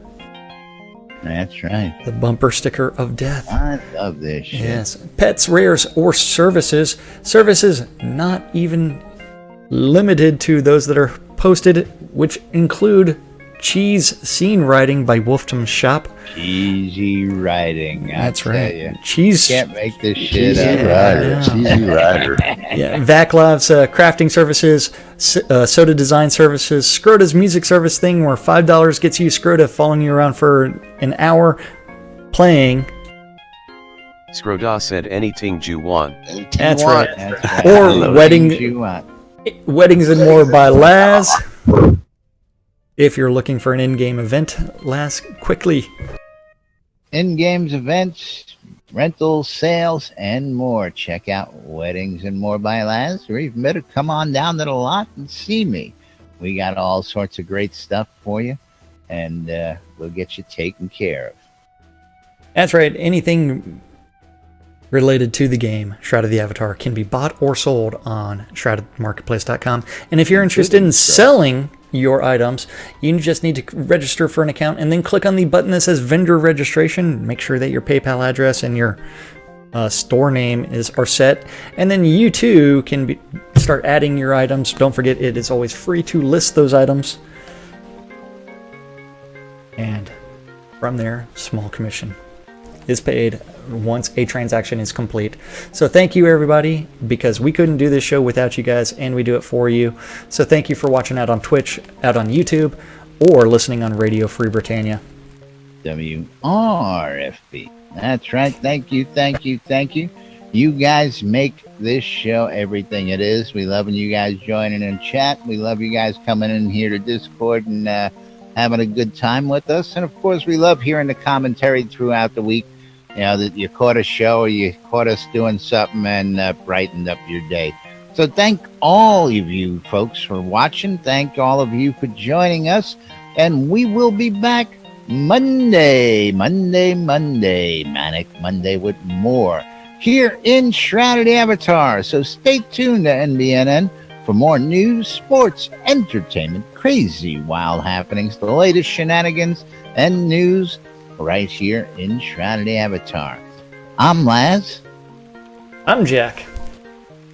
That's right. The bumper sticker of death. I love this shit. Yes. Pets, rares, or services. Services not even limited to those that are posted, which include cheese scene writing by Wolftam Shop. Cheesy writing. That's right. You. Cheese. Can't make this shit Cheesy up. rider. Cheesy rider. Yeah. Vaclav's crafting services, Soda design services, Scrota's music service thing where $5 gets you Scrota following you around for an hour playing. Scrota said anything you want. That's right. That's right. Or weddings and more by Laz. If you're looking for an in-game event, Laz, quickly. in-games events, rentals, sales, and more. Check out Weddings and More by Laz, or even better, come on down to the lot and see me. We got all sorts of great stuff for you, and we'll get you taken care of. That's right. Anything related to the game, Shroud of the Avatar, can be bought or sold on shroudmarketplace.com. And if you're interested in selling your items, you just need to register for an account and then click on the button that says vendor registration. Make sure that your PayPal address and your store name are set, and then you too can start adding your items. Don't forget, it is always free to list those items, and from there, small commission is paid once a transaction is complete. So thank you, everybody, because we couldn't do this show without you guys, and we do it for you. So thank you for watching out on Twitch, out on YouTube, or listening on Radio Free Britannia. WRFB. That's right. Thank you, thank you, thank you. You guys make this show everything it is. We love you guys joining in chat. We love you guys coming in here to Discord and having a good time with us. And, of course, we love hearing the commentary throughout the week. You know, that you caught a show or you caught us doing something and brightened up your day. So thank all of you folks for watching. Thank all of you for joining us. And we will be back Monday, Manic Monday with more here in Shrouded Avatar. So stay tuned to NBNN for more news, sports, entertainment, crazy, wild happenings, the latest shenanigans and news right here in Shrouded Avatar. I'm Laz. I'm Jack.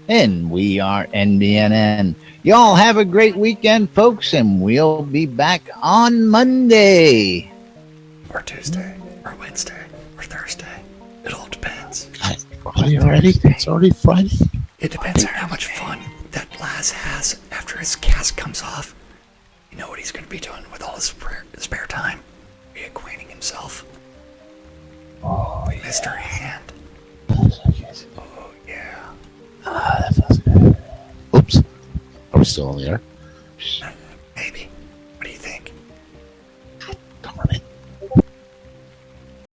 And we are NBNN. Y'all have a great weekend, folks, and we'll be back on Monday. Or Tuesday, or Wednesday, or Thursday. It all depends. Friday already? It's already Friday? It depends on how much fun that Laz has after his cast comes off. You know what he's going to be doing with all his spare time? Reacquainting himself. Oh, yeah. Mr. Hand. Oh, yeah. That feels good. Oops. Are we still on the air?